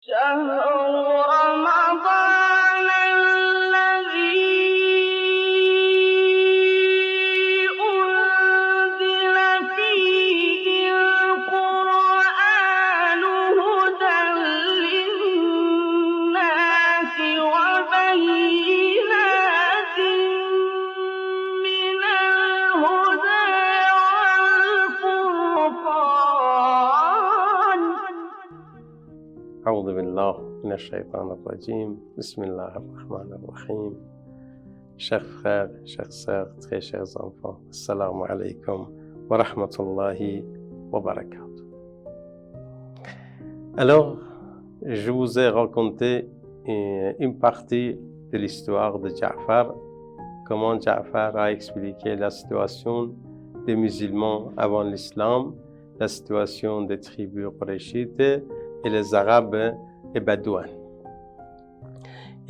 شهر رمضان الذي أنزل فيه القرآن هدى للناس وبينات من الهدى والفرقان. أعوذ بالله من الشيطان الرجيم. بسم الله الرحمن الرحيم. Chers frères, chères sœurs, très chers enfants, assalamu alaikum wa rahmatullahi wa barakatuh. Alors, je vous ai raconté une partie de l'histoire de Ja'far, comment Ja'far a expliqué la situation des musulmans avant l'islam, la situation des tribus qurayshites et les Arabes et Badouans.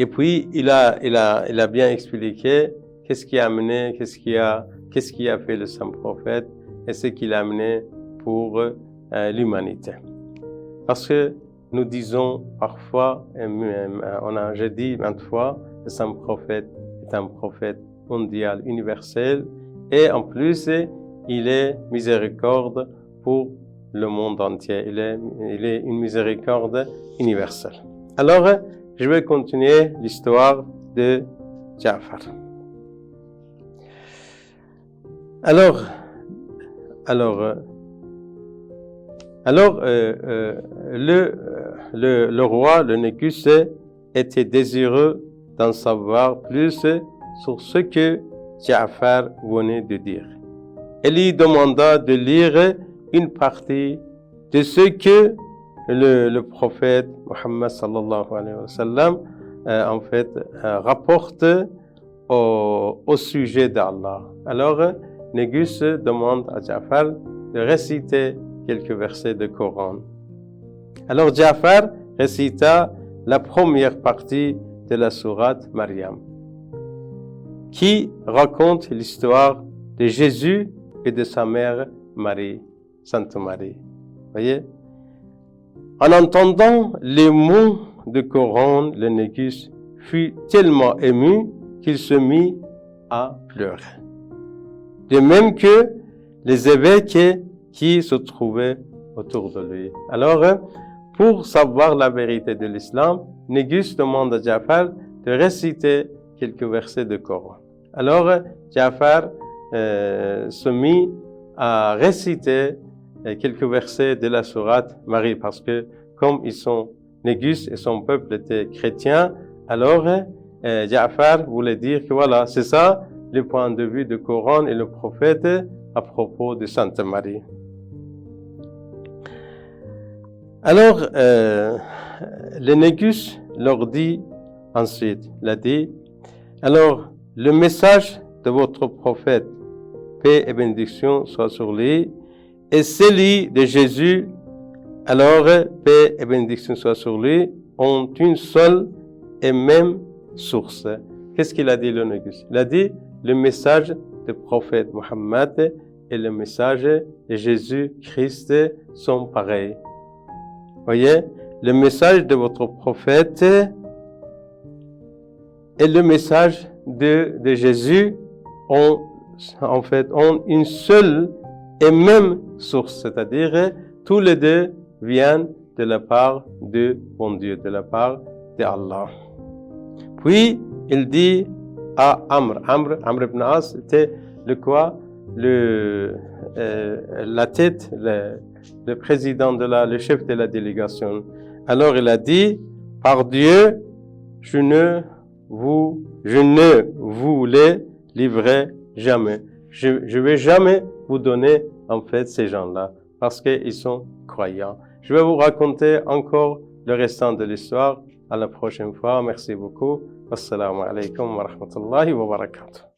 Et puis, il a bien expliqué qu'est-ce qui a amené, qu'est-ce qui a fait le saint prophète et ce qu'il a amené pour l'humanité. Parce que nous disons parfois, j'ai dit maintes fois, le saint prophète est un prophète mondial, universel, et en plus, il est miséricorde pour le monde entier. Il est une miséricorde universelle. Alors, je vais continuer l'histoire de Ja'far. Alors, le roi, le Négus, était désireux d'en savoir plus sur ce que Ja'far venait de dire. Il lui demanda de lire une partie de ce que le prophète Muhammad sallallahu alayhi wa sallam rapporte au sujet d'Allah. Alors, Négus demande à Ja'far de réciter quelques versets du Coran. Alors, Ja'far récita la première partie de la sourate Maryam, qui raconte l'histoire de Jésus et de sa mère Marie, Sainte Marie. Voyez? En entendant les mots du Coran, le Négus fut tellement ému qu'il se mit à pleurer. De même que les évêques qui se trouvaient autour de lui. Alors, pour savoir la vérité de l'islam, Négus demande à Ja'far de réciter quelques versets du Coran. Alors, Ja'far se mit à réciter quelques versets de la sourate Marie, parce que comme ils sont Négus et son peuple était chrétien, alors Ja'far voulait dire que voilà, c'est ça le point de vue du Coran et le prophète à propos de Sainte Marie. Alors, le Négus leur dit ensuite, alors le message de votre prophète, paix et bénédiction soit sur lui, et celui de Jésus, alors paix et bénédiction soit sur lui, ont une seule et même source. Qu'est-ce qu'il a dit le Négus? Il a dit le message du prophète Mohammed et le message de Jésus-Christ sont pareils. Voyez, le message de votre prophète et le message de Jésus ont une seule et même source, c'est-à-dire tous les deux viennent de la part de bon Dieu, de la part d'Allah. Puis il dit à Amr ibn As, c'était la tête, le président le chef de la délégation. Alors il a dit, par Dieu, je ne vous les livrerai jamais. Je vais jamais vous donner en fait ces gens-là parce qu'ils sont croyants. Je vais vous raconter encore le restant de l'histoire à la prochaine fois. Merci beaucoup. Assalamu alaikum wa rahmatullahi wa barakatuh.